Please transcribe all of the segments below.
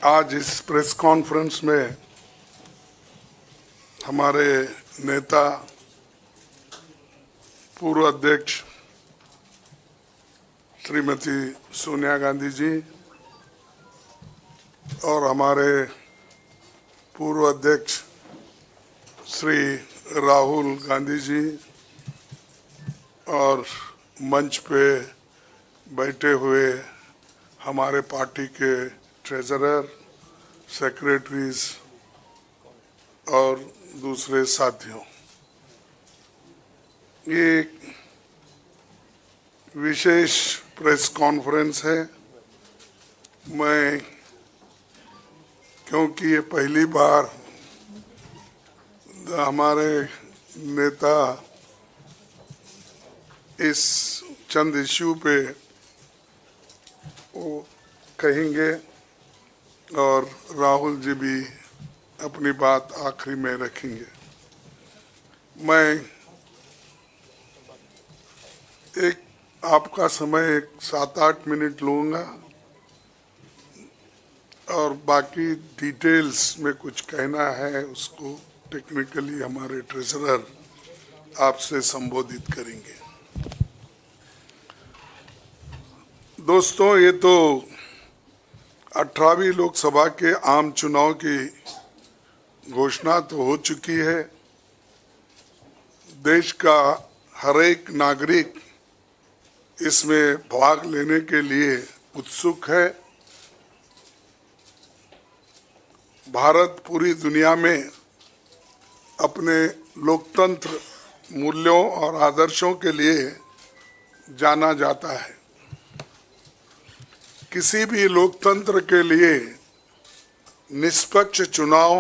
आज इस press conference में हमारे नेता पूर्व अध्यक्ष श्रीमती सोनिया गांधी जी और हमारे पूर्व अध्यक्ष श्री राहुल गांधी जी और मंच पे बैठे हुए हमारे पार्टी के ट्रेजरर, सेक्रेटरीज और दूसरे साथियों, ये एक विशेष प्रेस कॉन्फ्रेंस है। मैं क्योंकि ये पहली बार हमारे नेता इस चंद इश्यू पे वो कहेंगे और राहुल जी भी अपनी बात आखिरी में रखेंगे। मैं एक आपका समय 7-8 मिनट लूँगा और बाकी डिटेल्स में कुछ कहना है उसको टेक्निकली हमारे ट्रेजरर आपसे संबोधित करेंगे। दोस्तों, ये तो 18वीं लोकसभा के आम चुनाव की घोषणा तो हो चुकी है। देश का हर एक नागरिक इसमें भाग लेने के लिए उत्सुक है। भारत पूरी दुनिया में अपने लोकतंत्र मूल्यों और आदर्शों के लिए जाना जाता है। किसी भी लोकतंत्र के लिए निष्पक्ष चुनाव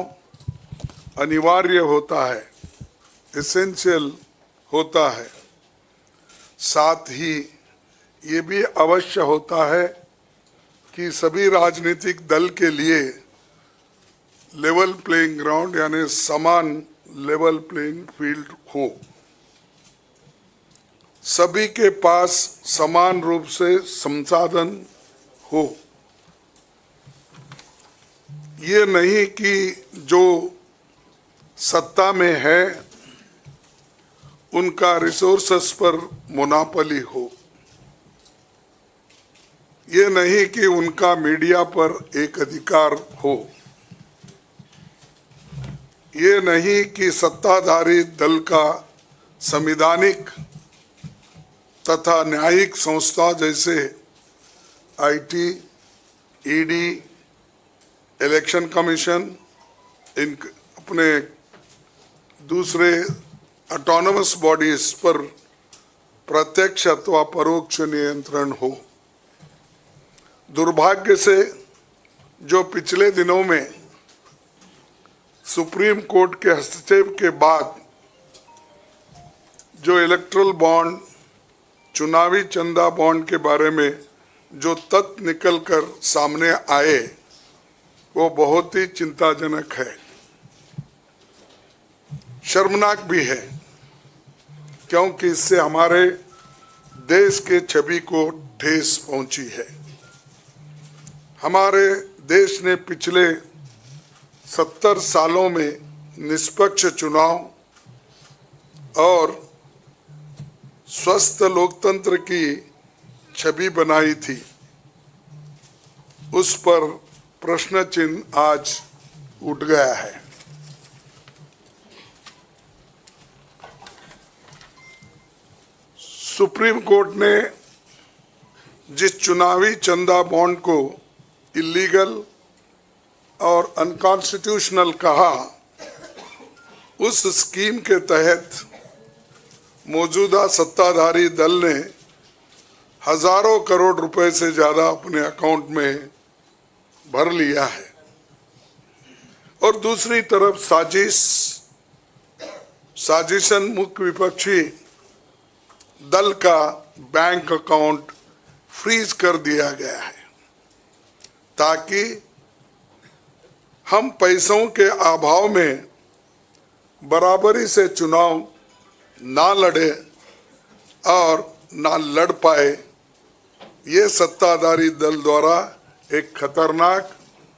अनिवार्य होता है, एसेंशियल होता है। साथ ही ये भी अवश्य होता है कि सभी राजनीतिक दल के लिए लेवल प्लेइंग ग्राउंड यानी समान लेवल प्लेइंग फील्ड हो, सभी के पास समान रूप से संसाधन हो। ये नहीं कि जो सत्ता में है उनका रिसोर्सेस पर मोनोपोली हो। ये नहीं कि उनका मीडिया पर एक अधिकार हो। ये नहीं कि सत्ताधारी दल का संवैधानिक तथा न्यायिक संस्था जैसे आईटी, ईडी, इलेक्शन कमीशन, इन अपने दूसरे ऑटोनमस बॉडीज पर प्रत्यक्ष अथवा परोक्ष नियंत्रण हो। दुर्भाग्य से जो पिछले दिनों में सुप्रीम कोर्ट के हस्तक्षेप के बाद जो इलेक्टोरल बॉन्ड, चुनावी चंदा बॉन्ड के बारे में जो तथ्य निकलकर सामने आए वो बहुत ही चिंताजनक है, शर्मनाक भी है, क्योंकि इससे हमारे देश के छवि को ठेस पहुंची है। हमारे देश ने पिछले 70 सालों में निष्पक्ष चुनाव और स्वस्थ लोकतंत्र की छवि बनाई थी, उस पर प्रश्न चिन्ह आज उठ गया है। सुप्रीम कोर्ट ने जिस चुनावी चंदा बॉन्ड को इलीगल और अनकॉन्स्टिट्यूशनल कहा, उस स्कीम के तहत मौजूदा सत्ताधारी दल ने हजारों करोड़ रुपए से ज्यादा अपने अकाउंट में भर लिया है और दूसरी तरफ साजिशन मुख्य विपक्षी दल का बैंक अकाउंट फ्रीज कर दिया गया है ताकि हम पैसों के अभाव में बराबरी से चुनाव ना लड़े और ना लड़ पाए। ये सत्ताधारी दल द्वारा एक खतरनाक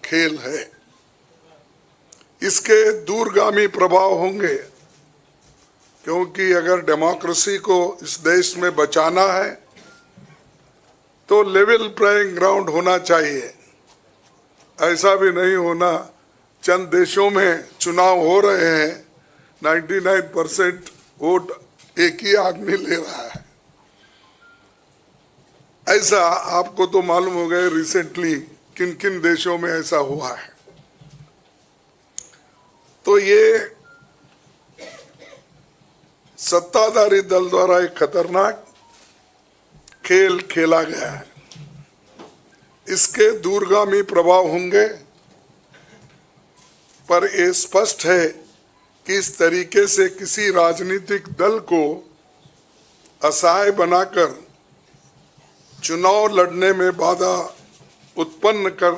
खेल है। इसके दूरगामी प्रभाव होंगे, क्योंकि अगर डेमोक्रेसी को इस देश में बचाना है तो लेवल प्लेइंग ग्राउंड होना चाहिए। ऐसा भी नहीं होना चंद देशों में चुनाव हो रहे हैं, 99% वोट एक ही आदमी ले रहा है। ऐसा आपको तो मालूम हो गया रिसेंटली किन किन देशों में ऐसा हुआ है। तो ये सत्ताधारी दल द्वारा एक खतरनाक खेल खेला गया है। इसके दूरगामी प्रभाव होंगे, पर यह स्पष्ट है कि इस तरीके से किसी राजनीतिक दल को असहाय बनाकर चुनाव लड़ने में बाधा उत्पन्न कर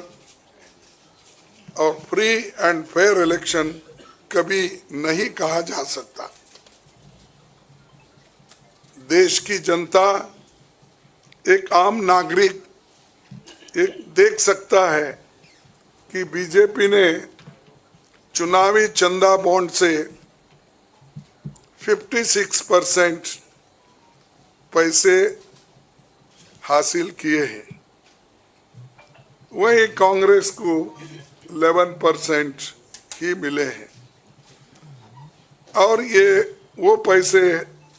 और फ्री एंड फेयर इलेक्शन कभी नहीं कहा जा सकता। देश की जनता, एक आम नागरिक एक देख सकता है कि बीजेपी ने चुनावी चंदा बॉन्ड से 56% पैसे हासिल किए हैं, वहीं कांग्रेस को 11% ही मिले हैं। और ये वो पैसे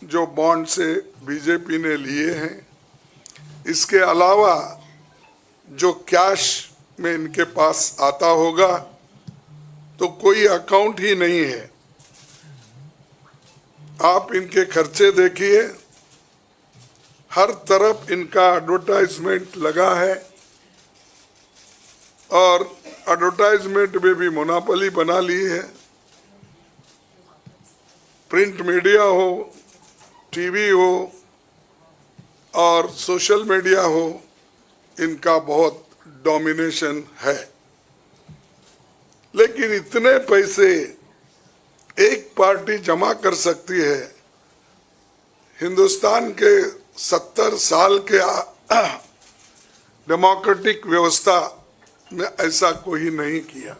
जो बॉन्ड से बीजेपी ने लिए हैं, इसके अलावा जो कैश में इनके पास आता होगा तो कोई अकाउंट ही नहीं है। आप इनके खर्चे देखिए, हर तरफ इनका एडवर्टाइजमेंट लगा है और एडवर्टाइजमेंट में भी मोनोपोली बना ली है। प्रिंट मीडिया हो, टीवी हो और सोशल मीडिया हो, इनका बहुत डोमिनेशन है। लेकिन इतने पैसे एक पार्टी जमा कर सकती है, हिंदुस्तान के 70 साल के डेमोक्रेटिक व्यवस्था में ऐसा कोई नहीं किया।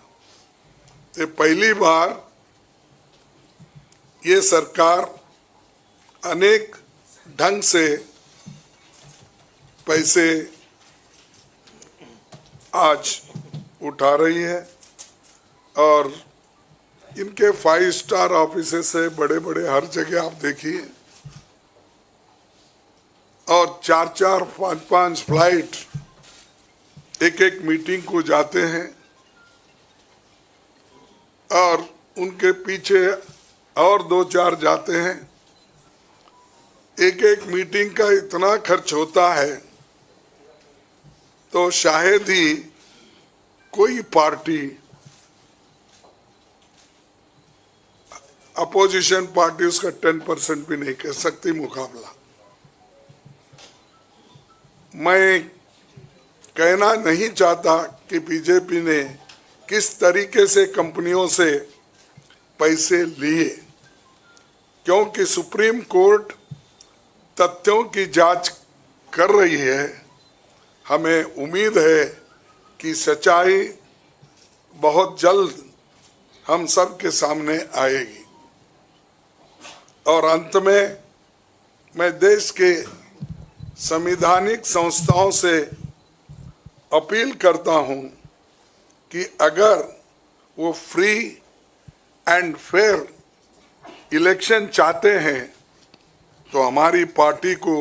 ये पहली बार ये सरकार अनेक ढंग से पैसे आज उठा रही है और इनके 5 स्टार ऑफिसेस से बड़े बड़े हर जगह आप देखिए, और 4-4, 5-5 फ्लाइट एक मीटिंग को जाते हैं और उनके पीछे और 2-4 जाते हैं। एक मीटिंग का इतना खर्च होता है तो शायद ही कोई पार्टी, अपोजिशन पार्टी उसका 10% भी नहीं कर सकती मुकाबला। मैं कहना नहीं चाहता कि बीजेपी ने किस तरीके से कंपनियों से पैसे लिए, क्योंकि सुप्रीम कोर्ट तथ्यों की जांच कर रही है। हमें उम्मीद है कि सच्चाई बहुत जल्द हम सब के सामने आएगी। और अंत में मैं देश के संवैधानिक संस्थाओं से अपील करता हूं कि अगर वो फ्री एंड फेयर इलेक्शन चाहते हैं तो हमारी पार्टी को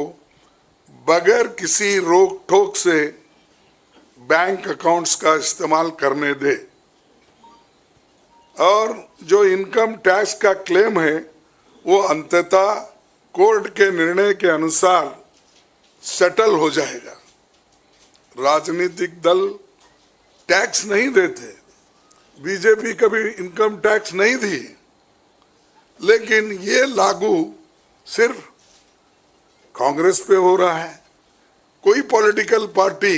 बगैर किसी रोक टोक से बैंक अकाउंट्स का इस्तेमाल करने दे, और जो इनकम टैक्स का क्लेम है वो अंततः कोर्ट के निर्णय के अनुसार सेटल हो जाएगा। राजनीतिक दल टैक्स नहीं देते, बीजेपी कभी इनकम टैक्स नहीं दी, लेकिन ये लागू सिर्फ कांग्रेस पे हो रहा है। कोई पॉलिटिकल पार्टी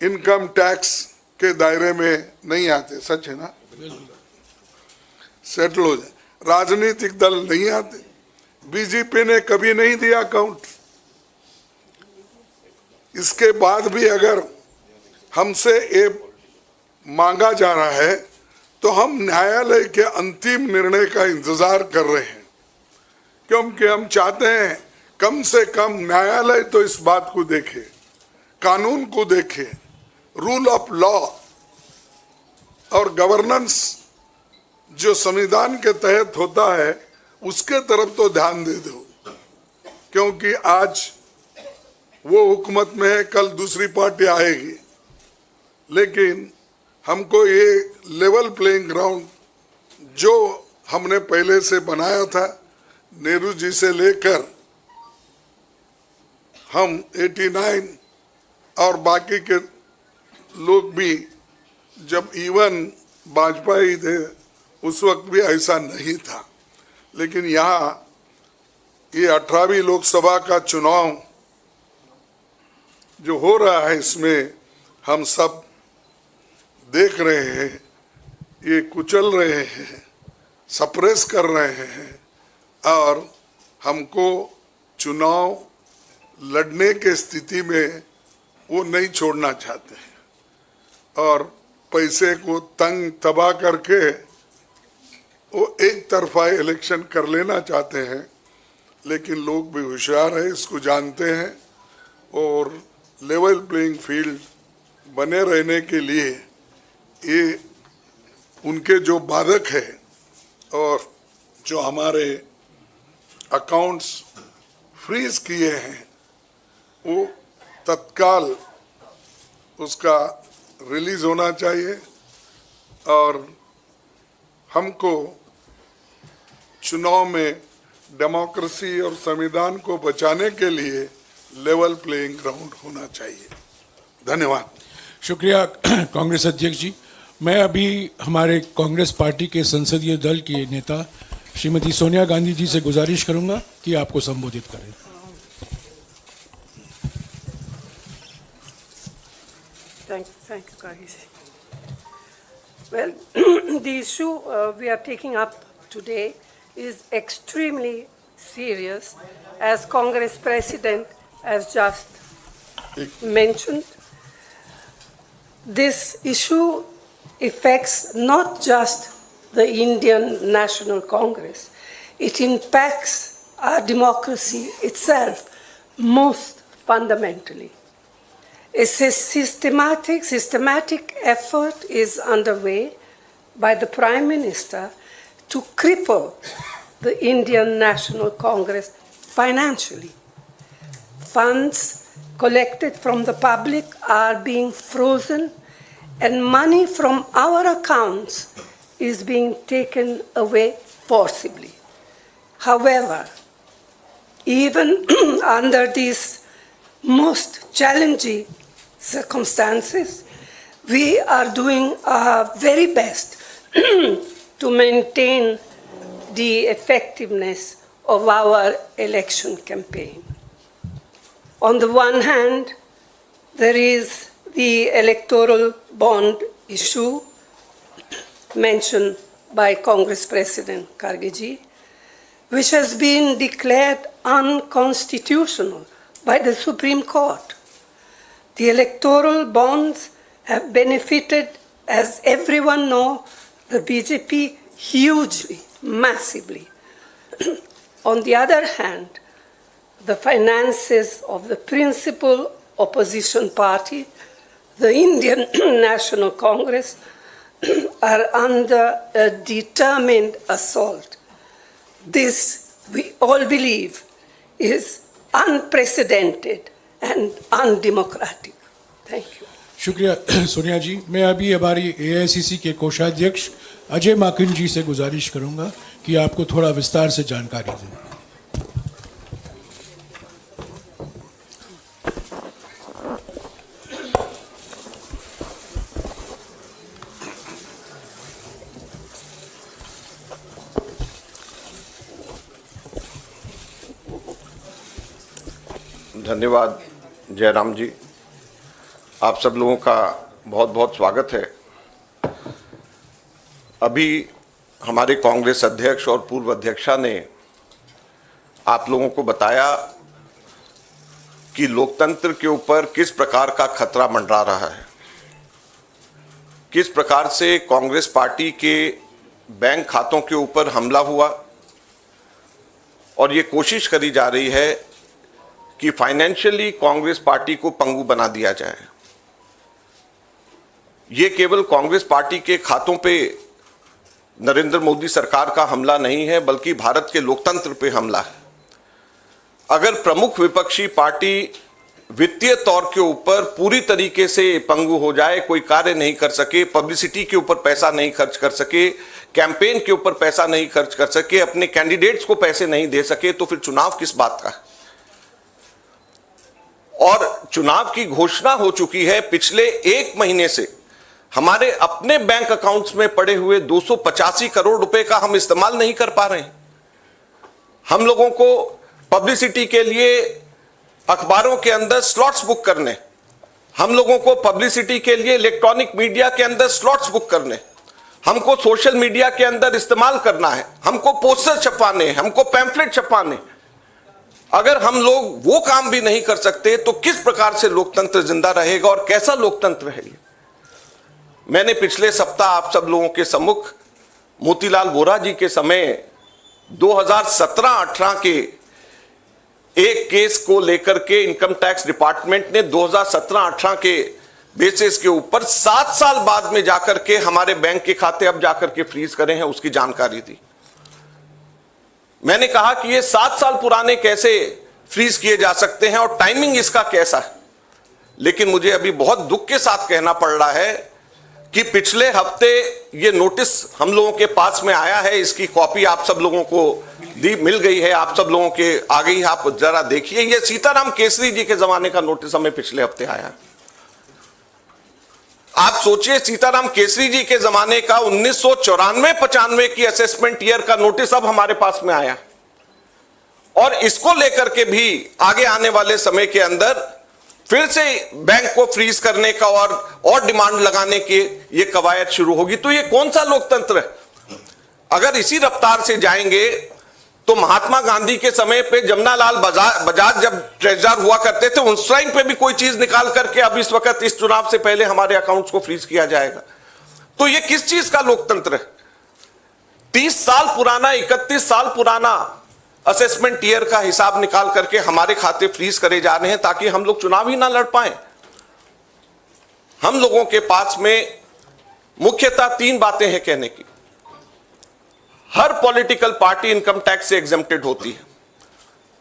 इनकम टैक्स के दायरे में नहीं आते, सच है ना? सेटल हो जाए। राजनीतिक दल नहीं आते, बीजेपी ने कभी नहीं दिया अकाउंट। इसके बाद भी अगर हमसे ये मांगा जा रहा है, तो हम न्यायालय के अंतिम निर्णय का इंतजार कर रहे हैं, क्योंकि हम चाहते हैं कम से कम न्यायालय तो इस बात को देखे, कानून को देखे, रूल ऑफ लॉ और गवर्नेंस जो संविधान के तहत होता है उसके तरफ तो ध्यान दे दो, क्योंकि आज वो हुकूमत में है, कल दूसरी पार्टी आएगी, लेकिन हमको ये लेवल प्लेइंग ग्राउंड जो हमने पहले से बनाया था, नेहरू जी से लेकर हम 89 और बाकी के लोग भी, जब इवन वाजपेयी थे उस वक्त भी ऐसा नहीं था। लेकिन यहाँ ये 18वीं लोकसभा का चुनाव जो हो रहा है, इसमें हम सब देख रहे हैं, ये कुचल रहे हैं, सप्रेस कर रहे हैं, और हमको चुनाव लड़ने के स्थिति में वो नहीं छोड़ना चाहते हैं, और पैसे को तंग तबाह करके वो एक तरफा इलेक्शन कर लेना चाहते हैं। लेकिन लोग भी होशियार है, इसको जानते हैं, और लेवल प्लेइंग फील्ड बने रहने के लिए ये उनके जो बाधक है और जो हमारे अकाउंट्स फ्रीज किए हैं वो तत्काल उसका रिलीज होना चाहिए, और हमको चुनाव में डेमोक्रेसी और संविधान को बचाने के लिए लेवल प्लेइंग ग्राउंड होना चाहिए। धन्यवाद। शुक्रिया कांग्रेस अध्यक्ष जी। मैं अभी हमारे कांग्रेस पार्टी के संसदीय दल के नेता श्रीमती सोनिया गांधी जी से गुजारिश करूंगा कि आपको संबोधित करें। Thank you, Kagiji. Well, the issue we are taking up today is extremely serious, as Congress President has just mentioned. This issue affects not just the Indian National Congress, it impacts our democracy itself most fundamentally. A systematic effort is underway by the Prime Minister to cripple the Indian National Congress financially. Funds collected from the public are being frozen, and money from our accounts is being taken away forcibly. However, even under these most challenging circumstances, we are doing our very best to maintain the effectiveness of our election campaign. On the one hand, there is the electoral bond issue mentioned by Congress President Kharge, which has been declared unconstitutional by the Supreme Court. The electoral bonds have benefited, as everyone knows, the BJP hugely, massively. On the other hand, the finances of the principal opposition party, the Indian National Congress, are under a determined assault. This, we all believe, is unprecedented and undemocratic. Thank you. शुक्रिया सोनिया जी। मैं अभी हमारी AICC के कोषाध्यक्ष अजय माकिन जी से गुजारिश करूंगा कि आपको थोड़ा विस्तार से जानकारी दें। धन्यवाद जयराम जी, आप सब लोगों का बहुत बहुत स्वागत है। अभी हमारे कांग्रेस अध्यक्ष और पूर्व अध्यक्षा ने आप लोगों को बताया कि लोकतंत्र के ऊपर किस प्रकार का खतरा मंडरा रहा है। किस प्रकार से कांग्रेस पार्टी के बैंक खातों के ऊपर हमला हुआ और ये कोशिश करी जा रही है कि फाइनेंशियली कांग्रेस पार्टी को पंगु बना दिया जाए। ये केवल कांग्रेस पार्टी के खातों पे नरेंद्र मोदी सरकार का हमला नहीं है, बल्कि भारत के लोकतंत्र पे हमला है। अगर प्रमुख विपक्षी पार्टी वित्तीय तौर के ऊपर पूरी तरीके से पंगु हो जाए, कोई कार्य नहीं कर सके, पब्लिसिटी के ऊपर पैसा नहीं खर्च कर सके, कैंपेन के ऊपर पैसा नहीं खर्च कर सके, अपने कैंडिडेट्स को पैसे नहीं दे सके, तो फिर चुनाव किस बात का है? और चुनाव की घोषणा हो चुकी है। पिछले एक महीने से हमारे अपने बैंक अकाउंट्स में पड़े हुए 285 करोड़ रुपए का हम इस्तेमाल नहीं कर पा रहे हैं। हम लोगों को पब्लिसिटी के लिए अखबारों के अंदर स्लॉट्स बुक करने, हम लोगों को पब्लिसिटी के लिए इलेक्ट्रॉनिक मीडिया के अंदर स्लॉट्स बुक करने, हमको सोशल मीडिया के अंदर इस्तेमाल करना है, हमको पोस्टर छपवाने, हमको पैम्फलेट छपवाने। अगर हम लोग वो काम भी नहीं कर सकते तो किस प्रकार से लोकतंत्र जिंदा रहेगा और कैसा लोकतंत्र है ये? मैंने पिछले सप्ताह आप सब लोगों के सम्मुख मोतीलाल वोरा जी के समय 2017-18 के एक केस को लेकर के इनकम टैक्स डिपार्टमेंट ने 2017-18 के बेसिस के ऊपर 7 साल बाद में जाकर के हमारे बैंक के खाते अब जाकर के फ्रीज करे हैं, उसकी जानकारी दी। मैंने कहा कि ये 7 साल पुराने कैसे फ्रीज किए जा सकते हैं और टाइमिंग इसका कैसा है। लेकिन मुझे अभी बहुत दुख के साथ कहना पड़ रहा है कि पिछले हफ्ते ये नोटिस हम लोगों के पास में आया है, इसकी कॉपी आप सब लोगों को मिल गई है, आप सब लोगों के आ गई है, आप जरा देखिए। ये सीताराम केसरी जी के जमाने का नोटिस हमें पिछले हफ्ते आया है। आप सोचिए, सीताराम केसरी जी के जमाने का 1994-95 की असेसमेंट ईयर का नोटिस अब हमारे पास में आया और इसको लेकर के भी आगे आने वाले समय के अंदर फिर से बैंक को फ्रीज करने का और डिमांड लगाने की ये कवायद शुरू होगी। तो ये कौन सा लोकतंत्र है? अगर इसी रफ्तार से जाएंगे तो महात्मा गांधी के समय पे जमनालाल बजाज जब ट्रेजरर हुआ करते थे, उस टाइम पे भी कोई चीज निकाल करके अब इस वक्त इस चुनाव से पहले हमारे अकाउंट्स को फ्रीज किया जाएगा। तो ये किस चीज का लोकतंत्र है? 30 साल पुराना, 31 साल पुराना असेसमेंट ईयर का हिसाब निकाल करके हमारे खाते फ्रीज करे जा रहे हैं ताकि हम लोग चुनाव ही ना लड़ पाए। हम लोगों के पास में मुख्यतः 3 बातें हैं कहने की। हर पॉलिटिकल पार्टी इनकम टैक्स से एग्जेम्प्टेड होती है।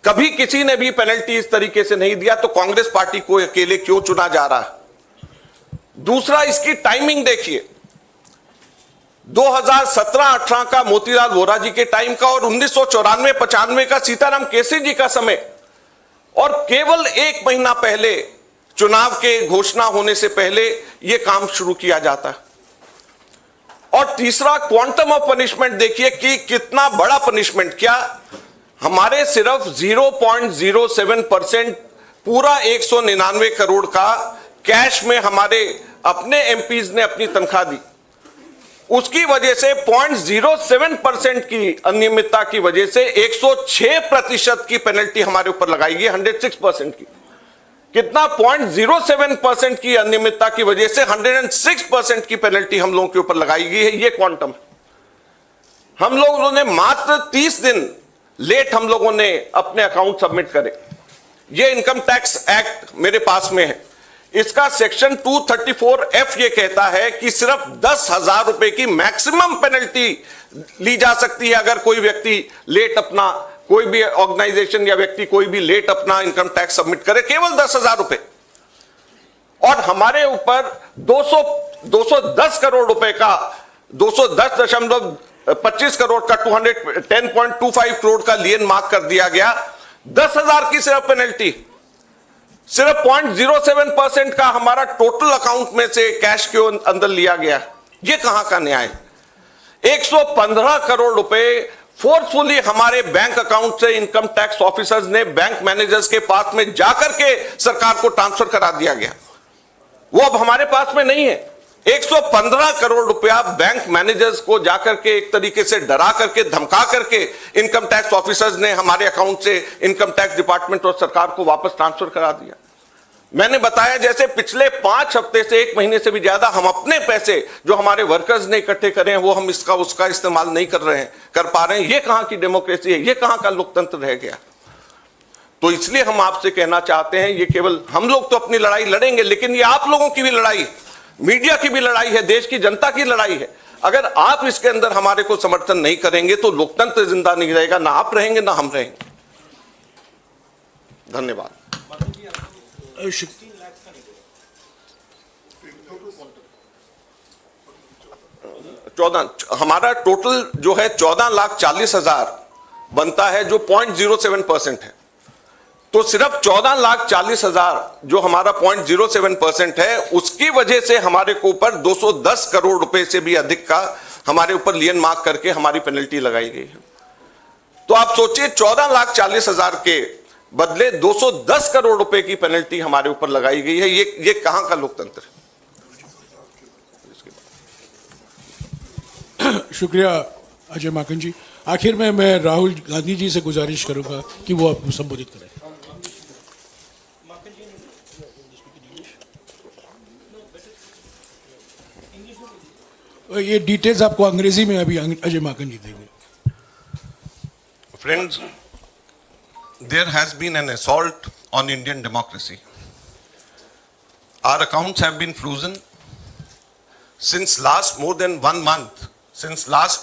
कभी किसी ने भी पेनल्टी इस तरीके से नहीं दिया, तो कांग्रेस पार्टी को अकेले क्यों चुना जा रहा है? दूसरा, इसकी टाइमिंग देखिए। 2017-18 का मोतीलाल वोरा जी के टाइम का और 1994-95 का सीताराम केसरी जी का समय, और केवल 1 महीना पहले चुनाव के घोषणा होने से पहले यह काम शुरू किया जाता है। और तीसरा, क्वांटम ऑफ पनिशमेंट देखिए कि कितना बड़ा पनिशमेंट। क्या हमारे सिर्फ 0.07% पूरा 199 करोड़ का कैश में हमारे अपने एमपीज ने अपनी तनख्वाह दी, उसकी वजह से 0.07% की अनियमितता की वजह से 106% की पेनल्टी हमारे ऊपर लगाई गई, 106% की। कितना? 0.07% की अनियमितता की वजह से 106% की पेनल्टी हम लोगों के ऊपर लगाई गई है। ये क्वांटम। हम लोगों ने मात्र 30 दिन लेट हम लोगों ने अपने अकाउंट सबमिट करे। ये इनकम टैक्स एक्ट मेरे पास में है, इसका सेक्शन 234F ये कहता है कि सिर्फ 10,000 रुपए की मैक्सिमम पेनल्टी ली जा सकती है अगर कोई व्यक्ति लेट अपना, कोई भी ऑर्गेनाइजेशन या व्यक्ति कोई भी लेट अपना इनकम टैक्स सबमिट करे, केवल 10,000 रुपए। और हमारे ऊपर 210 करोड़ रुपए का 210.25 करोड़ का 210.25 करोड़ का लियन मार्क कर दिया गया। 10,000 की सिर्फ पेनल्टी, सिर्फ 0.07% का हमारा टोटल अकाउंट में से कैश के अंदर लिया गया। ये कहां का न्याय? 115 करोड़ रुपए फोर्सफुली हमारे बैंक अकाउंट से इनकम टैक्स ऑफिसर्स ने बैंक मैनेजर्स के पास में जाकर के सरकार को ट्रांसफर करा दिया गया। वो अब हमारे पास में नहीं है। 115 करोड़ रुपया बैंक मैनेजर्स को जाकर के एक तरीके से डरा करके, धमका करके इनकम टैक्स ऑफिसर्स ने हमारे अकाउंट से इनकम टैक्स डिपार्टमेंट और सरकार को वापस ट्रांसफर करा दिया। मैंने बताया जैसे पिछले 5 हफ्ते से 1 महीने से भी ज्यादा हम अपने पैसे जो हमारे वर्कर्स ने इकट्ठे करे हैं वो हम इसका उसका इस्तेमाल नहीं कर पा रहे हैं। ये कहां की डेमोक्रेसी है, ये कहां का लोकतंत्र रह गया। तो इसलिए हम आपसे कहना चाहते हैं, ये केवल हम लोग तो अपनी लड़ाई लड़ेंगे, लेकिन ये आप लोगों की भी लड़ाई, मीडिया की भी लड़ाई है, देश की जनता की लड़ाई है। अगर आप इसके अंदर हमारे को समर्थन नहीं करेंगे तो लोकतंत्र जिंदा नहीं रहेगा, ना आप रहेंगे ना हम रहेंगे। धन्यवाद। हमारा टोटल जो है 14,40,000 बनता है, जो 0.07% है। तो सिर्फ 14,40,000 जो हमारा 0.07% है, उसकी वजह से हमारे को ऊपर 210 करोड़ रुपए से भी अधिक का हमारे ऊपर लियन मार्क करके हमारी पेनल्टी लगाई गई है। तो आप सोचिए 14,40,000 के बदले 210 करोड़ रुपए की पेनल्टी हमारे ऊपर लगाई गई है। ये कहां का लोकतंत्र है? शुक्रिया अजय माकन जी। आखिर में मैं राहुल गांधी जी से गुजारिश करूंगा कि वो आपको संबोधित करें। ये डिटेल्स आपको अंग्रेजी में अभी अजय माकन जी देंगे। Friends, there has been an assault on Indian democracy. Our accounts have been frozen since last more than 1 month. Since last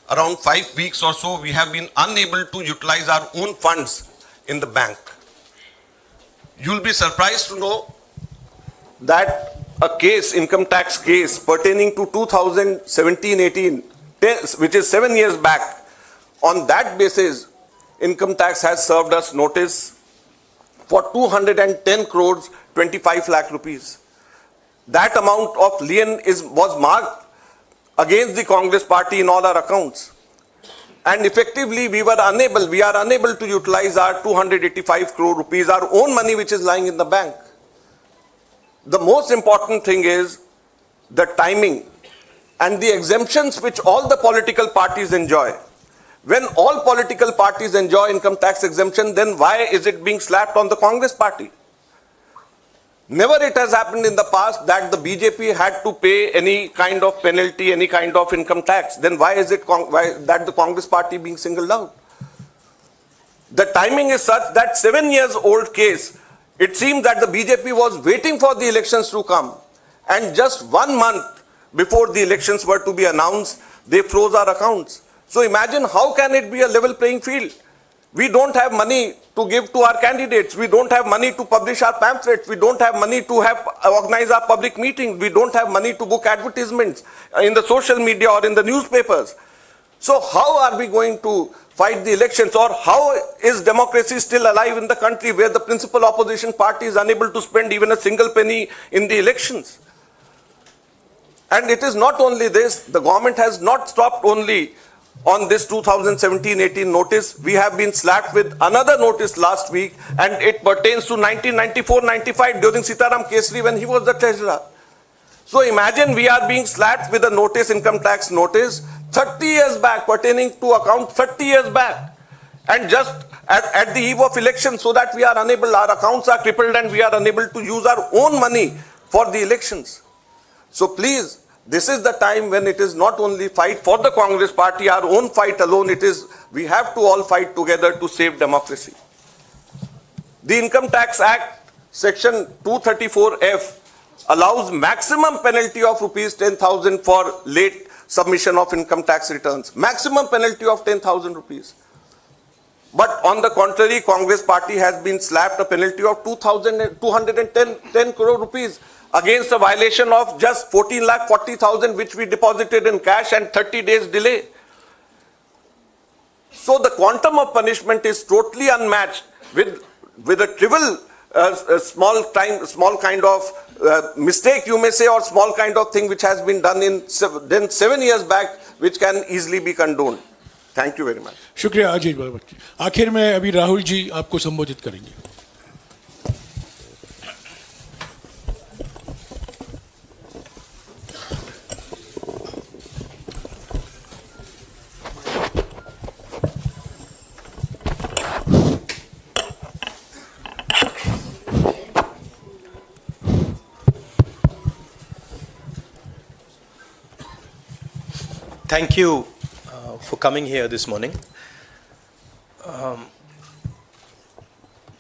around 5 weeks or so, we have been unable to utilize our own funds in the bank. You'll be surprised to know that a case, income tax case pertaining to 2017-18, which is 7 years back, on that basis, income tax has served us notice for 210 crores 25 lakh rupees. That amount of lien was marked against the Congress party in all our accounts. And effectively we are unable to utilize our 285 crore rupees, our own money which is lying in the bank. The most important thing is the timing and the exemptions which all the political parties enjoy. When all political parties enjoy income tax exemption, then why is it being slapped on the Congress party? Never it has happened in the past that the BJP had to pay any kind of penalty, any kind of income tax. Then why is it that the Congress party being singled out? The timing is such that 7 years old case, it seems that the BJP was waiting for the elections to come, and just 1 month before the elections were to be announced, they froze our accounts. So imagine how can it be a level playing field? We don't have money to give to our candidates. We don't have money to publish our pamphlets. We don't have money to organize our public meetings. We don't have money to book advertisements in the social media or in the newspapers. So how are we going to fight the elections, or how is democracy still alive in the country where the principal opposition party is unable to spend even a single penny in the elections? And it is not only this, the government has not stopped only on this 2017-18 notice. We have been slapped with another notice last week, and it pertains to 1994-95 during Sitaram Kesri when he was the treasurer. So imagine we are being slapped with a notice, income tax notice, 30 years back, pertaining to account 30 years back. And just at the eve of election, so that we are unable, our accounts are crippled and we are unable to use our own money for the elections. So please, this is the time when it is not only fight for the Congress party, our own fight alone, it is, we have to all fight together to save democracy. The Income Tax Act, section 234F, allows maximum penalty of rupees 10,000 for late submission of income tax returns. Maximum penalty of 10,000 rupees. But on the contrary, Congress party has been slapped a penalty of 210 crore rupees against a violation of just 14,40,000 which we deposited in cash and 30 days delay. So the quantum of punishment is totally unmatched with a trivial small kind of mistake you may say, or small kind of thing which has been done in 7 years back, which can easily be condoned. Thank you very much. शुक्रिया अजय बाबा जी। आखिर में अभी राहुल जी आपको संबोधित करेंगे। Thank you for coming here this morning.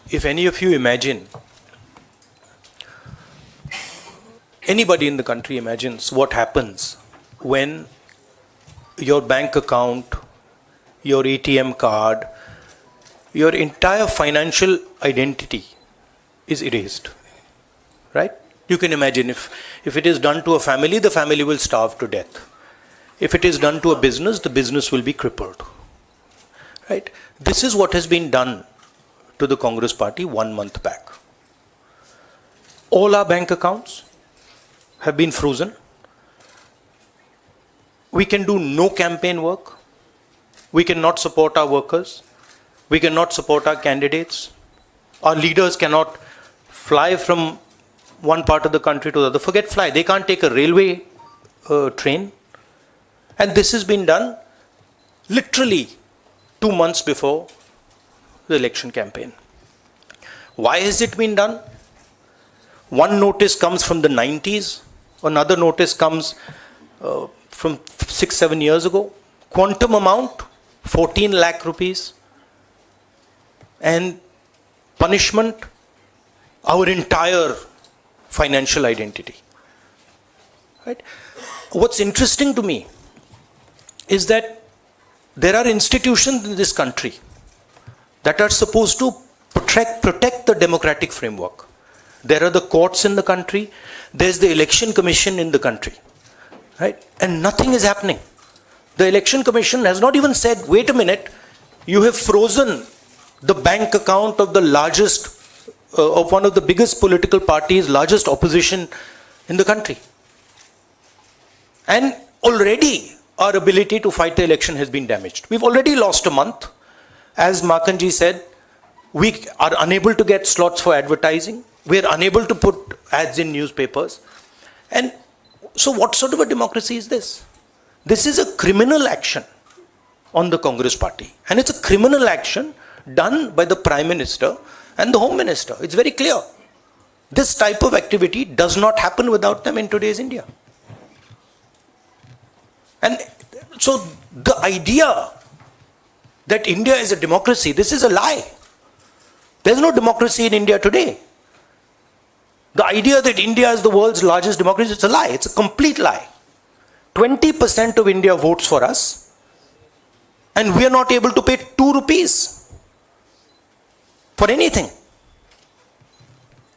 If any of you imagine, anybody in the country imagines what happens when your bank account, your ATM card, your entire financial identity is erased, right? You can imagine if it is done to a family, the family will starve to death. If it is done to a business, the business will be crippled, right? This is what has been done to the Congress party 1 month back. All our bank accounts have been frozen. We can do no campaign work. We cannot support our workers. We cannot support our candidates. Our leaders cannot fly from one part of the country to the other. Forget fly. They can't take a railway train. And this has been done literally 2 months before the election campaign. Why has it been done? One notice comes from the 90s. Another notice comes from 6-7 years ago. Quantum amount, 14 lakh rupees. And punishment, our entire financial identity. Right? What's interesting to me is that there are institutions in this country that are supposed to protect the democratic framework. There are the courts in the country, there's the election commission in the country, right? And nothing is happening. The election commission has not even said, wait a minute, you have frozen the bank account of the largest, of one of the biggest political parties, largest opposition in the country. And already our ability to fight the election has been damaged. We've already lost a month. As Makanji said, we are unable to get slots for advertising. We are unable to put ads in newspapers. And so what sort of a democracy is this? This is a criminal action on the Congress party. And it's a criminal action done by the Prime Minister and the Home Minister. It's very clear. This type of activity does not happen without them in today's India. And so the idea that India is a democracy, this is a lie. There's no democracy in India today. The idea that India is the world's largest democracy, it's a lie. It's a complete lie. 20% of India votes for us, and we are not able to pay 2 rupees for anything.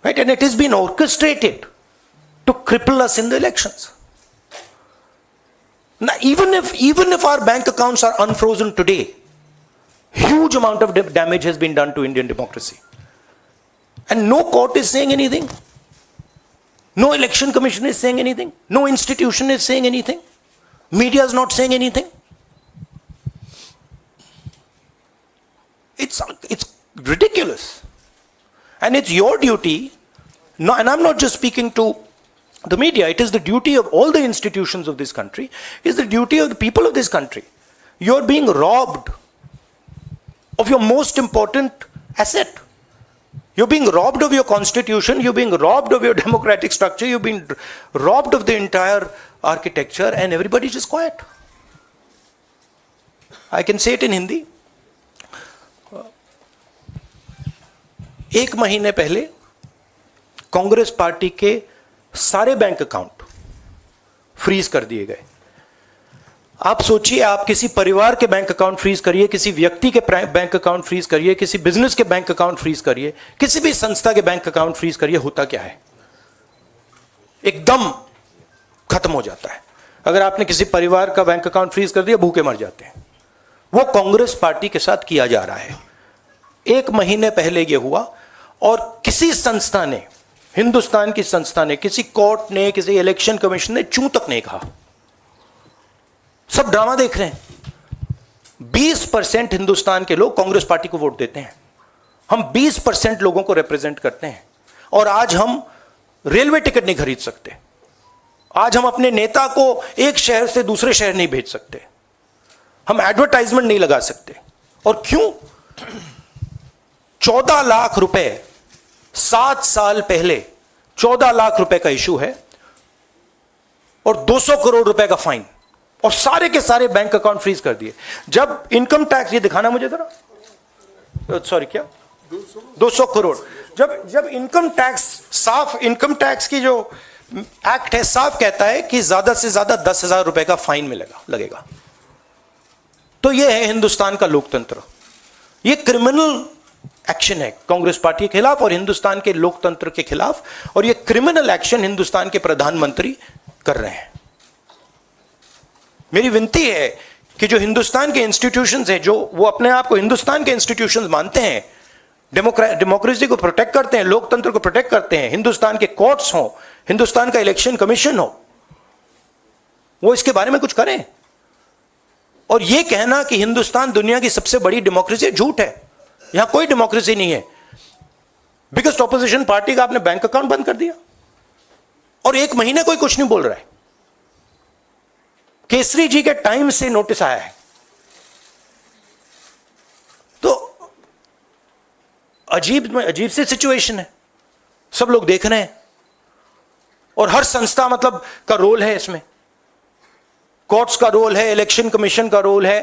Right? And it has been orchestrated to cripple us in the elections. Now, even if our bank accounts are unfrozen today, huge amount of damage has been done to Indian democracy. And no court is saying anything. No election commission is saying anything. No institution is saying anything. Media is not saying anything. It's ridiculous. And it's your duty, and I'm not just speaking to the media, it is the duty of all the institutions of this country, it is the duty of the people of this country. You're being robbed of your most important asset. You're being robbed of your constitution, you're being robbed of your democratic structure, you're being robbed of the entire architecture, and everybody's just quiet. I can say it in Hindi. 1 महीने पहले Congress party के सारे bank account freeze कर दिए गए. आप सोचिए, आप किसी परिवार के बैंक अकाउंट फ्रीज करिए, किसी व्यक्ति के बैंक अकाउंट फ्रीज करिए, किसी बिजनेस के बैंक अकाउंट फ्रीज करिए, किसी भी संस्था के बैंक अकाउंट फ्रीज करिए, होता क्या है? एकदम खत्म हो जाता है. अगर आपने किसी परिवार का बैंक अकाउंट फ्रीज कर दिया, भूखे मर जाते हैं. वो कांग्रेस पार्टी के साथ किया जा रहा है. 1 महीने पहले ये हुआ, और किसी संस्था ने, हिंदुस्तान की संस्था ने, किसी कोर्ट ने, किसी इलेक्शन कमीशन ने चूं तक नहीं कहा. सब ड्रामा देख रहे हैं. 20% हिंदुस्तान के लोग कांग्रेस पार्टी को वोट देते हैं. हम 20% लोगों को रिप्रेजेंट करते हैं. और आज हम रेलवे टिकट नहीं खरीद सकते. आज हम अपने नेता को एक शहर से दूसरे शहर नहीं भेज सकते. हम एडवर्टाइजमेंट नहीं लगा सकते. और क्यों? 14 लाख रुपए 7 साल पहले 14 लाख रुपए का इशू है, और 200 करोड़ रुपए का फाइन. और सारे के सारे बैंक अकाउंट फ्रीज कर दिए। जब इनकम टैक्स, ये दिखाना मुझे जरा, सॉरी क्या 200 करोड़, जब इनकम टैक्स, साफ इनकम टैक्स की जो एक्ट है साफ कहता है कि ज्यादा से ज्यादा 10,000 रुपए का फाइन लगेगा। तो ये है हिंदुस्तान का लोकतंत्र। ये क्रिमिनल एक्शन है कांग्रेस पार्टी के खिलाफ और हिंदुस्तान के लोकतंत्र के खिलाफ, और ये क्रिमिनल एक्शन हिंदुस्तान के प्रधानमंत्री कर रहे हैं। मेरी विनती है कि जो हिंदुस्तान के इंस्टीट्यूशंस हैं, जो वो अपने आप को हिंदुस्तान के इंस्टीट्यूशंस मानते हैं, डेमोक्रेसी को प्रोटेक्ट करते हैं, लोकतंत्र को प्रोटेक्ट करते हैं, हिंदुस्तान के कोर्ट्स हो, हिंदुस्तान का इलेक्शन कमीशन हो, वो इसके बारे में कुछ करें। और ये कहना कि हिंदुस्तान दुनिया की सबसे बड़ी डेमोक्रेसी, झूठ है। यहां कोई डेमोक्रेसी नहीं है। बिगेस्ट ऑपोजिशन पार्टी का आपने बैंक अकाउंट बंद कर दिया और 1 महीने कोई कुछ नहीं बोल रहा है। केसरी जी के टाइम से नोटिस आया है। तो अजीब सी सिचुएशन है, सब लोग देख रहे हैं और हर संस्था मतलब का रोल है इसमें। कोर्ट्स का रोल है, इलेक्शन कमीशन का रोल है।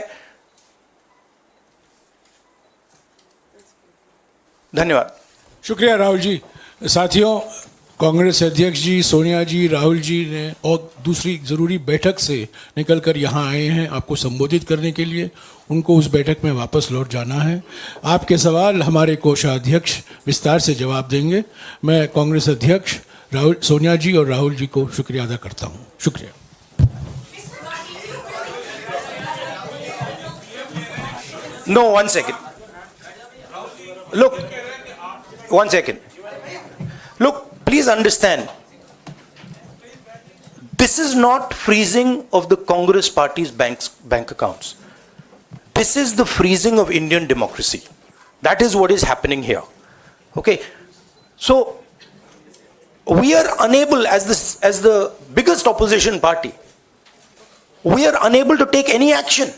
धन्यवाद। शुक्रिया राहुल जी। साथियों, कांग्रेस अध्यक्ष जी, सोनिया जी, राहुल जी ने और दूसरी ज़रूरी बैठक से निकलकर यहाँ आए हैं आपको संबोधित करने के लिए। उनको उस बैठक में वापस लौट जाना है। आपके सवाल हमारे कोषाध्यक्ष विस्तार से जवाब देंगे। मैं कांग्रेस अध्यक्ष सोनिया जी और राहुल जी को शुक्रिया अदा करता हूँ। शुक्रिया। No, 1 second. Look, 1 second. Look, please understand. This is not freezing of the Congress party's bank accounts. This is the freezing of Indian democracy. That is what is happening here. Okay? So, we are unable, as the biggest opposition party, we are unable to take any action.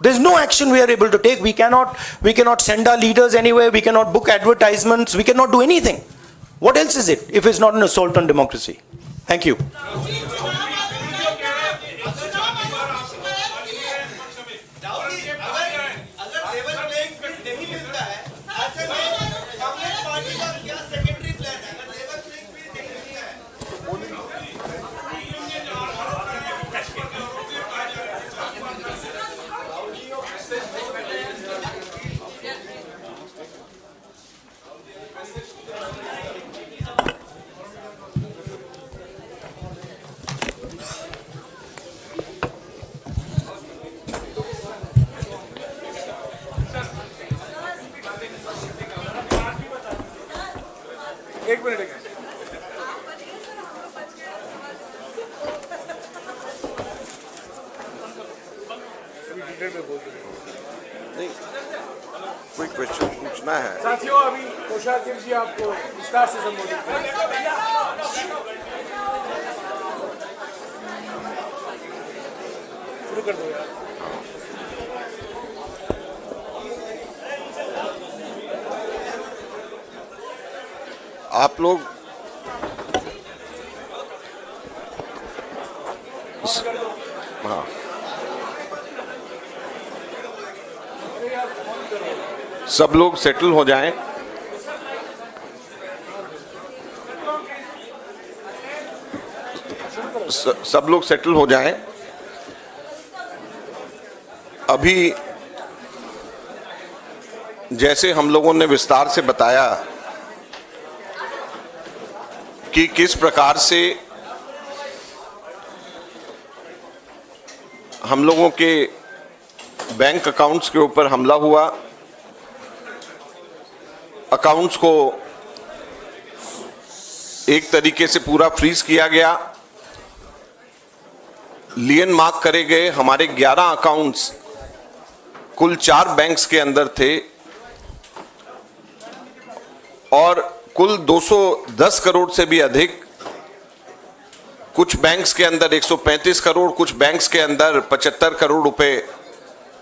There's no action we are able to take. We cannot send our leaders anywhere. We cannot book advertisements. We cannot do anything. What else is it if it's not an assault on democracy? Thank you. कोई question पूछना है? साथियों, अभी कोषाध्यक्ष जी आपको विस्तार से संबोधित करेंगे। शुरू कर दो यार। आप लोग हाँ, सब लोग सेटल हो जाएं। सब लोग सेटल हो जाएं। अभी जैसे हम लोगों ने विस्तार से बताया कि किस प्रकार से हम लोगों के बैंक अकाउंट्स के ऊपर हमला हुआ, अकाउंट्स को एक तरीके से पूरा फ्रीज किया गया, लियन मार्क करे गए। हमारे 11 अकाउंट्स कुल 4 बैंक्स के अंदर थे और कुल 210 करोड़ से भी अधिक, कुछ बैंक्स के अंदर 135 करोड़, कुछ बैंक्स के अंदर 75 करोड़ रुपए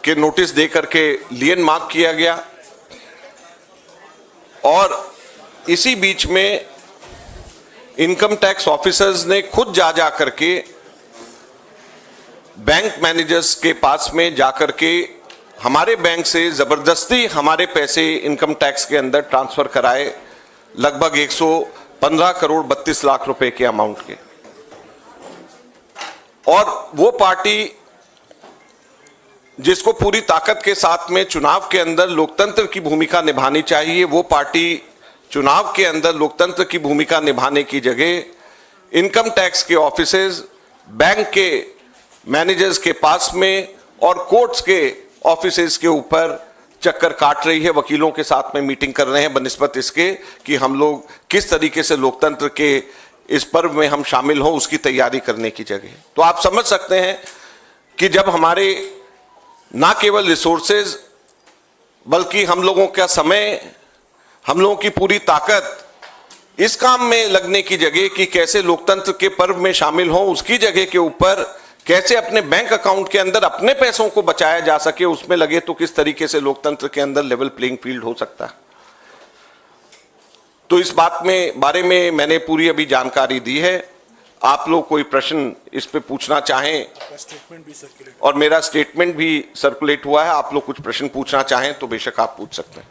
के नोटिस दे करके लियन मार्क किया गया। और इसी बीच में इनकम टैक्स ऑफिसर्स ने खुद जा करके बैंक मैनेजर्स के पास में जाकर के हमारे बैंक से जबरदस्ती हमारे पैसे इनकम टैक्स के अंदर ट्रांसफर कराए, लगभग 115 करोड़ 32 लाख रुपए के अमाउंट के। और वो पार्टी जिसको पूरी ताकत के साथ में चुनाव के अंदर लोकतंत्र की भूमिका निभानी चाहिए, वो पार्टी चुनाव के अंदर लोकतंत्र की भूमिका निभाने की जगह इनकम टैक्स के ऑफिसेज, बैंक के मैनेजर्स के पास में और कोर्ट्स के ऑफिसेज के ऊपर चक्कर काट रही है, वकीलों के साथ में मीटिंग कर रहे हैं बनिस्बत इसके कि हम लोग किस तरीके से लोकतंत्र के इस पर्व में हम शामिल हों, उसकी तैयारी करने की जगह। तो आप समझ सकते हैं कि जब हमारे ना केवल रिसोर्सेज बल्कि हम लोगों का समय, हम लोगों की पूरी ताकत इस काम में लगने की जगह कि कैसे लोकतंत्र के पर्व में शामिल हों, उसकी जगह के ऊपर कैसे अपने बैंक अकाउंट के अंदर अपने पैसों को बचाया जा सके, उसमें लगे तो किस तरीके से लोकतंत्र के अंदर लेवल प्लेइंग फील्ड हो सकता है। तो इस बारे में मैंने पूरी अभी जानकारी दी है। आप लोग कोई प्रश्न इस पे पूछना चाहें, और मेरा स्टेटमेंट भी सर्कुलेट हुआ है, आप लोग कुछ प्रश्न पूछना चाहें तो बेशक आप पूछ सकते हैं।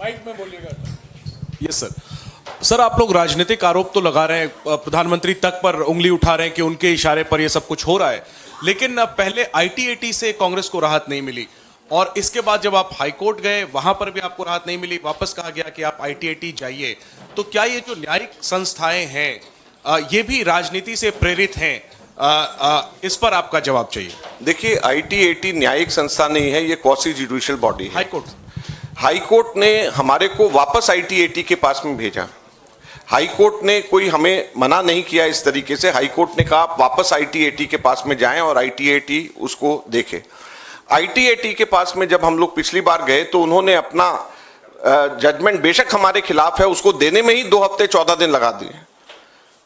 माइक में बोलिएगा। Yes sir. सर, आप लोग राजनीतिक आरोप तो लगा रहे हैं, प्रधानमंत्री तक पर उंगली उठा रहे हैं कि उनके इशारे पर यह सब कुछ हो रहा है, लेकिन पहले आईटीएटी से कांग्रेस को राहत नहीं मिली और इसके बाद जब आप हाईकोर्ट गए वहां पर भी आपको राहत नहीं मिली, वापस कहा गया कि आप आईटीएटी जाइए। तो क्या ये जो न्यायिक संस्थाएं हैं ये भी राजनीति से प्रेरित हैं? इस पर आपका जवाब चाहिए। देखिए, आईटीएटी न्यायिक संस्था नहीं है, ये क्वासी जुडिशियल बॉडी है। हाईकोर्ट ने हमारे को वापस आईटीएटी के पास में भेजा। हाईकोर्ट ने कोई हमें मना नहीं किया इस तरीके से। हाईकोर्ट ने कहा आप वापस आईटीएटी के पास में जाएं और आईटीएटी उसको देखे। आईटीएटी के पास में जब हम लोग पिछली बार गए तो उन्होंने अपना जजमेंट बेशक हमारे खिलाफ है, उसको देने में ही 2 हफ्ते 14 दिन लगा दिए।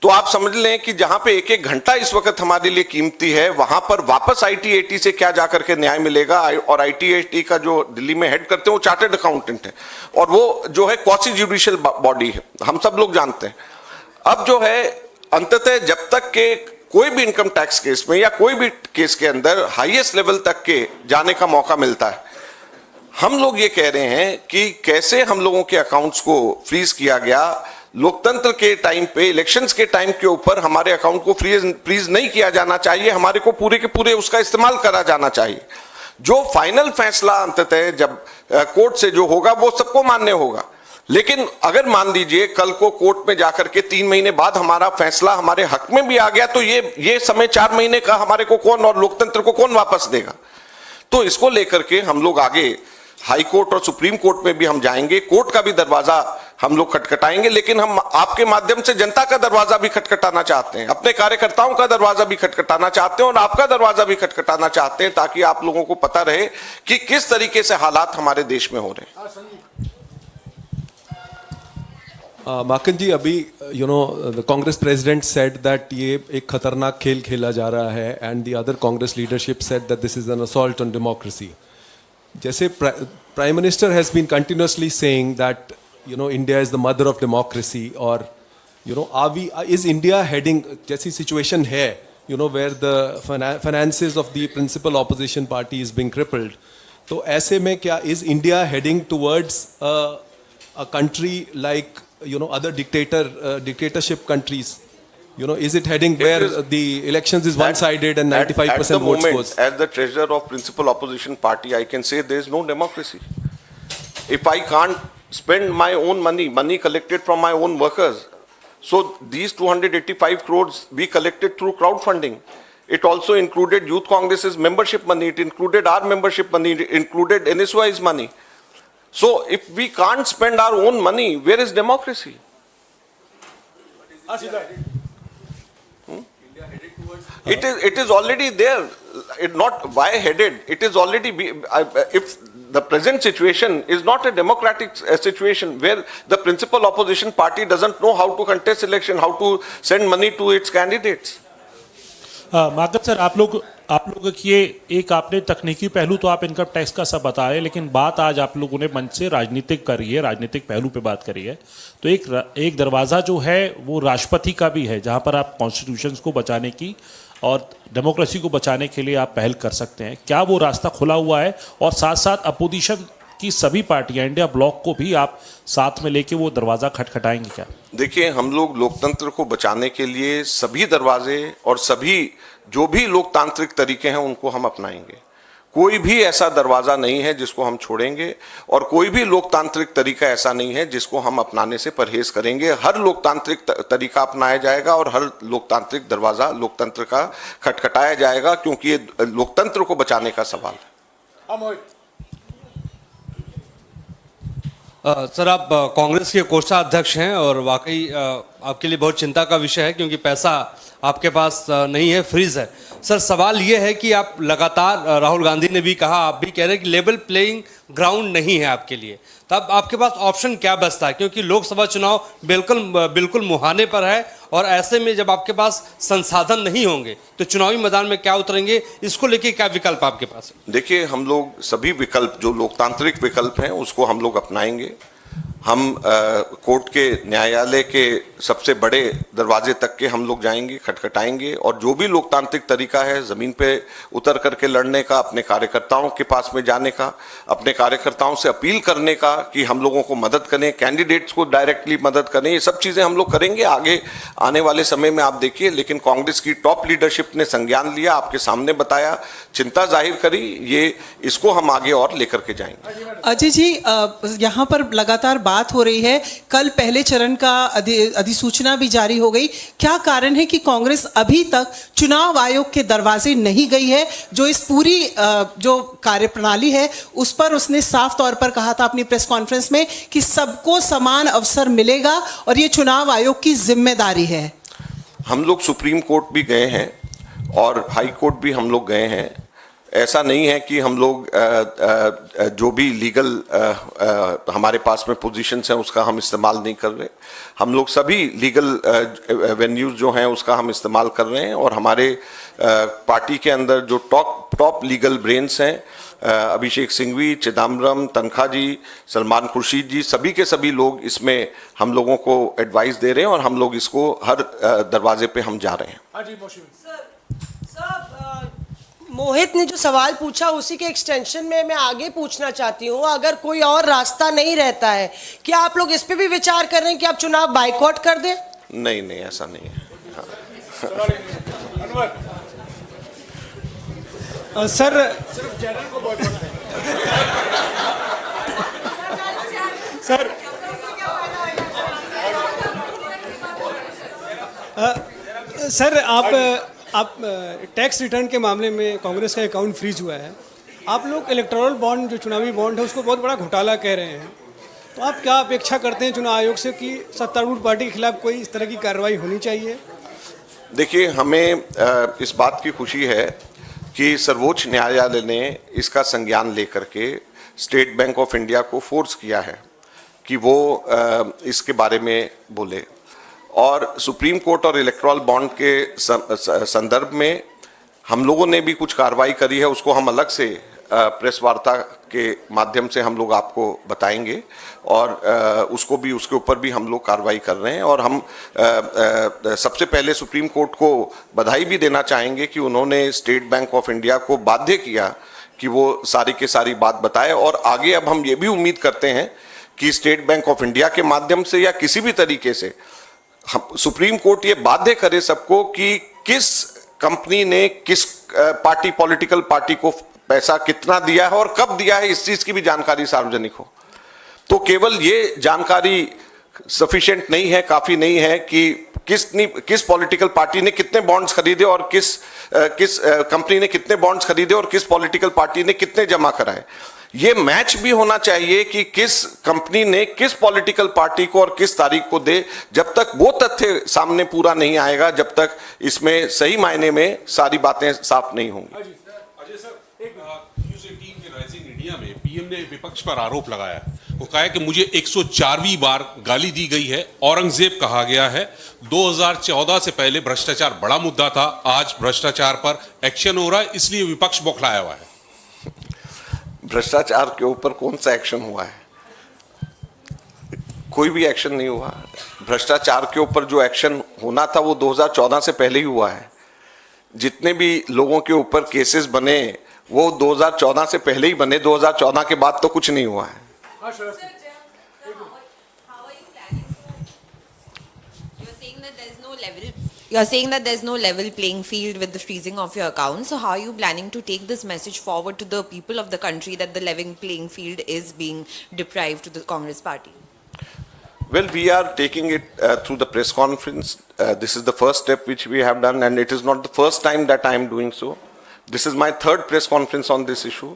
तो आप समझ लें कि जहां पे 1-1 घंटा इस वक्त हमारे लिए कीमती है, वहां पर वापस आईटीएटी से क्या जाकर के न्याय मिलेगा। और आईटीएटी का जो दिल्ली में हेड करते हैं वो चार्टर्ड अकाउंटेंट है और वो जो है क्वासी जुडिशियल बॉडी है, हम सब लोग जानते हैं। अब जो है अंततः जब तक के कोई भी इनकम टैक्स केस में या कोई भी केस के अंदर हाईएस्ट लेवल तक के जाने का मौका मिलता है, हम लोग ये कह रहे हैं कि कैसे हम लोगों के अकाउंट्स को फ्रीज किया गया। लोकतंत्र के टाइम पे, इलेक्शंस के टाइम के ऊपर हमारे अकाउंट को फ्रीज नहीं किया जाना चाहिए, हमारे को पूरे के पूरे उसका इस्तेमाल करा जाना चाहिए। जो फाइनल फैसला अंततः जब कोर्ट से जो होगा वो सबको मान्य होगा। लेकिन अगर मान लीजिए कल को कोर्ट में जाकर के 3 महीने बाद हमारा फैसला हमारे हक में भी आ गया तो ये समय 4 महीने का हमारे को कौन और लोकतंत्र को कौन वापस देगा। तो इसको लेकर के हम लोग आगे हाई कोर्ट और सुप्रीम कोर्ट में भी हम जाएंगे, कोर्ट का भी दरवाजा हम लोग खटखटाएंगे, लेकिन हम आपके माध्यम से जनता का दरवाजा भी खटखटाना चाहते हैं, अपने कार्यकर्ताओं का दरवाजा भी खटखटाना चाहते हैं और आपका दरवाजा भी खटखटाना चाहते हैं, ताकि आप लोगों को पता रहे कि किस तरीके से हालात हमारे देश में हो रहे हैं। माकन जी, अभी the Congress president said that ये एक खतरनाक खेल खेला जा रहा है and the other Congress leadership said that this is an assault on democracy. जैसे prime minister has been continuously saying that India is the mother of democracy, और इज इंडिया हेडिंग, जैसी सिचुएशन है where the finances of the principal opposition party is being crippled, तो ऐसे में क्या is India heading towards a country like other dictatorship countries? Is it heading where the elections is one-sided and 95% votes goes? As the treasurer of principal opposition party, I can say there is no democracy. If I can't spend my own money collected from my own workers, so these 285 crores we collected through crowdfunding. It also included Youth Congress's membership money, it included our membership money, it included NSY's money. So if we can't spend our own money, where is democracy? It is already there. Not why headed. It is already if the present situation is not a democratic situation where the principal opposition party doesn't know how to contest election, how to send money to its candidates. Maken sir, आप लोग की ये एक आपने तकनीकी पहलू तो आप इनकम टैक्स का सब बताए, लेकिन बात आज आप लोगों ने मंच से राजनीतिक करी है, राजनीतिक पहलू पे बात करी है। तो एक दरवाज़ा जो है वो राष्ट्रपति का भी है, जहां पर आप कॉन्स्टिट्यूशन को बचाने की और डेमोक्रेसी को बचाने के लिए आप पहल कर सकते हैं। क्या वो रास्ता खुला हुआ है? और साथ साथ अपोजिशन की सभी पार्टियां, इंडिया ब्लॉक को भी आप साथ में लेके वो दरवाज़ा खटखटाएंगे क्या? देखिए, हम लोग लोकतंत्र को बचाने के लिए सभी दरवाजे और सभी जो भी लोकतांत्रिक तरीके हैं उनको हम अपनाएंगे। कोई भी ऐसा दरवाजा नहीं है जिसको हम छोड़ेंगे, और कोई भी लोकतांत्रिक तरीका ऐसा नहीं है जिसको हम अपनाने से परहेज करेंगे। हर लोकतांत्रिक तरीका अपनाया जाएगा और हर लोकतांत्रिक दरवाजा लोकतंत्र का खटखटाया जाएगा, क्योंकि ये लोकतंत्र को बचाने का सवाल है। सर, आप कांग्रेस के कोषाध्यक्ष हैं और वाकई आपके लिए बहुत चिंता का विषय है, क्योंकि पैसा आपके पास नहीं है, फ्रीज है। सर, सवाल ये है कि आप लगातार, राहुल गांधी ने भी कहा, आप भी कह रहे हैं कि लेवल प्लेइंग ग्राउंड नहीं है आपके लिए, तब आपके पास ऑप्शन क्या बचता है? क्योंकि लोकसभा चुनाव बिल्कुल मुहाने पर है, और ऐसे में जब आपके पास संसाधन नहीं होंगे तो चुनावी मैदान में क्या उतरेंगे? इसको लेके क्या विकल्प आपके पास है? देखिए, हम लोग सभी विकल्प जो लोकतांत्रिक विकल्प हैं उसको हम लोग अपनाएंगे। हम कोर्ट के, न्यायालय के सबसे बड़े दरवाजे तक के हम लोग जाएंगे, खटखटाएंगे, और जो भी लोकतांत्रिक तरीका है जमीन पे उतर करके लड़ने का, अपने कार्यकर्ताओं के पास में जाने का, अपने कार्यकर्ताओं से अपील करने का कि हम लोगों को मदद करें, कैंडिडेट्स को डायरेक्टली मदद करें, ये सब चीज़ें हम लोग करेंगे आगे आने वाले समय में। आप देखिए, लेकिन कांग्रेस की टॉप लीडरशिप ने संज्ञान लिया, आपके सामने बताया, चिंता जाहिर करी, ये इसको हम आगे और लेकर के जाएंगे। अजय जी, यहाँ पर लगातार बात हो रही है, कल पहले चरण का अधिसूचना भी जारी हो गई। क्या कारण है कि कांग्रेस अभी तक चुनाव आयोग के दरवाजे नहीं गई है? जो इस पूरी जो कार्यप्रणाली है उस पर उसने साफ तौर पर कहा था अपनी प्रेस कॉन्फ्रेंस में कि सबको समान अवसर मिलेगा और ये चुनाव आयोग की जिम्मेदारी है। हम लोग सुप्रीम कोर्ट भी गए हैं और हाई कोर्ट भी हम लोग गए हैं। ऐसा नहीं है कि हम लोग जो भी लीगल हमारे पास में पोजीशंस हैं उसका हम इस्तेमाल नहीं कर रहे। हम लोग सभी लीगल वेन्यूज जो हैं उसका हम इस्तेमाल कर रहे हैं, और हमारे पार्टी के अंदर जो टॉप लीगल ब्रेन्स हैं, अभिषेक सिंघवी, चिदम्बरम, तनखा जी, सलमान खुर्शीद जी, सभी के सभी लोग इसमें हम लोगों को एडवाइस दे रहे हैं, और हम लोग इसको हर दरवाजे पे हम जा रहे हैं। मोहित ने जो सवाल पूछा उसी के एक्सटेंशन में मैं आगे पूछना चाहती हूँ, अगर कोई और रास्ता नहीं रहता है, क्या आप लोग इस पे भी विचार कर रहे हैं कि आप चुनाव बाइकआउट कर दें? नहीं, ऐसा नहीं है। सर, सर आप टैक्स रिटर्न के मामले में कांग्रेस का अकाउंट फ्रीज हुआ है। आप लोग इलेक्टोरल बॉन्ड, जो चुनावी बॉन्ड है, उसको बहुत बड़ा घोटाला कह रहे हैं। तो आप क्या अपेक्षा करते हैं चुनाव आयोग से कि सत्तारूढ़ पार्टी के खिलाफ कोई इस तरह की कार्रवाई होनी चाहिए? देखिए, हमें इस बात की खुशी है कि सर्वोच्च न्यायालय ने इसका संज्ञान लेकर के स्टेट बैंक ऑफ इंडिया को फोर्स किया है कि वो इसके बारे में बोले, और सुप्रीम कोर्ट और इलेक्टोरल बॉन्ड के संदर्भ में हम लोगों ने भी कुछ कार्रवाई करी है। उसको हम अलग से प्रेस वार्ता के माध्यम से हम लोग आपको बताएंगे, और उसके ऊपर भी हम लोग कार्रवाई कर रहे हैं। और हम सबसे पहले सुप्रीम कोर्ट को बधाई भी देना चाहेंगे कि उन्होंने स्टेट बैंक ऑफ इंडिया को बाध्य किया कि वो सारी की सारी बात बताए, और आगे अब हम ये भी उम्मीद करते हैं कि स्टेट बैंक ऑफ इंडिया के माध्यम से या किसी भी तरीके से सुप्रीम कोर्ट ये बाध्य करे सबको कि किस कंपनी ने किस पॉलिटिकल पार्टी को पैसा कितना दिया है और कब दिया है, इस चीज की भी जानकारी सार्वजनिक हो। तो केवल ये जानकारी सफिशिएंट नहीं है, काफी नहीं है कि किस पॉलिटिकल पार्टी ने कितने बॉन्ड्स खरीदे और किस कंपनी ने कितने बॉन्ड्स खरीदे और किस पॉलिटिकल पार्टी ने कितने जमा कराए। ये मैच भी होना चाहिए कि किस कंपनी ने किस पॉलिटिकल पार्टी को और किस तारीख को दे। जब तक वो तथ्य सामने पूरा नहीं आएगा, जब तक इसमें सही मायने में सारी बातें साफ नहीं होंगी। अजय सर, एक न्यूज़ 18 के राइजिंग इंडिया में पीएम ने विपक्ष पर आरोप लगाया वो कहा है कि मुझे 104वीं बार गाली दी गई है, औरंगजेब कहा गया है। 2014 से पहले भ्रष्टाचार बड़ा मुद्दा था, आज भ्रष्टाचार पर एक्शन हो रहा है, इसलिए विपक्ष बौखलाया हुआ है। भ्रष्टाचार के ऊपर कौन सा एक्शन हुआ है? कोई भी एक्शन नहीं हुआ। भ्रष्टाचार के ऊपर जो एक्शन होना था वो 2014 से पहले ही हुआ है। जितने भी लोगों के ऊपर केसेस बने वो 2014 से पहले ही बने, 2014 के बाद तो कुछ नहीं हुआ है। You're saying that there's no level playing field with the freezing of your accounts. So how are you planning to take this message forward to the people of the country that the level playing field is being deprived to the Congress party? Well, we are taking it through the press conference. This is the first step which we have done, and it is not the first time that I am doing so. This is my third press conference on this issue.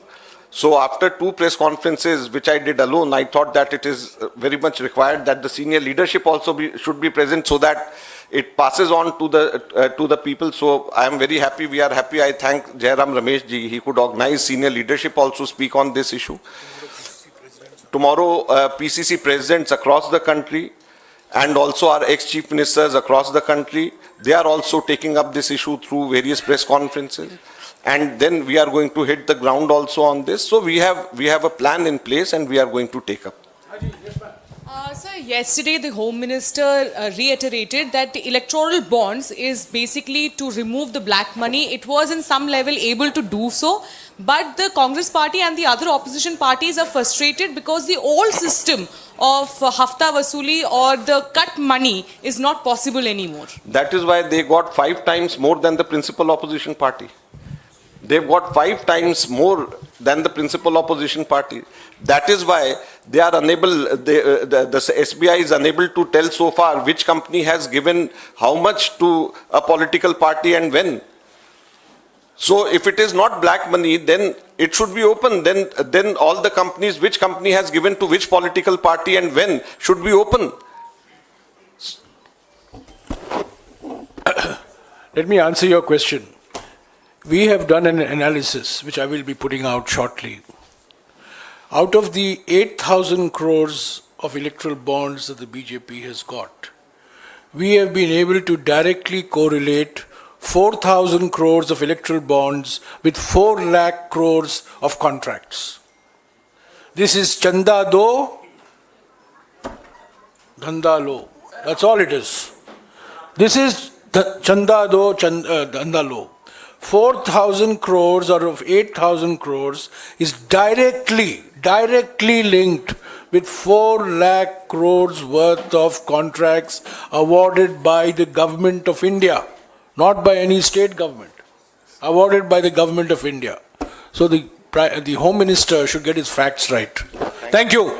So after two press conferences, which I did alone, I thought that it is very much required that the senior leadership also should be present so that it passes on to the people. So I am very happy. We are happy. I thank Jairam Ramesh ji. He could organize senior leadership also speak on this issue. Tomorrow, PCC presidents across the country and also our ex-chief ministers across the country, they are also taking up this issue through various press conferences. And then we are going to hit the ground also on this. So we have a plan in place and we are going to take up. Sir, yesterday the Home Minister reiterated that electoral bonds is basically to remove the black money. It was in some level able to do so, but the Congress party and the other opposition parties are frustrated because the old system of hafta vasuli or the cut money is not possible anymore. That is why they got 5 times more than the principal opposition party. They've got 5 times more than the principal opposition party. That is why they are unable, the SBI is unable to tell so far which company has given how much to a political party and when. So if it is not black money, then it should be open. Then all the companies, which company has given to which political party and when, should be open. Let me answer your question. We have done an analysis, which I will be putting out shortly. Out of the 8,000 crores of electoral bonds that the BJP has got, we have been able to directly correlate 4,000 crores of electoral bonds with 4 lakh crores of contracts. This is Chanda Do, Dhanda Lo. That's all it is. This is Chanda Do, Dhanda Lo. 4,000 crores out of 8,000 crores is directly linked with 4 lakh crores worth of contracts awarded by the government of India, not by any state government, awarded by the government of India. So the Home Minister should get his facts right. Thank you.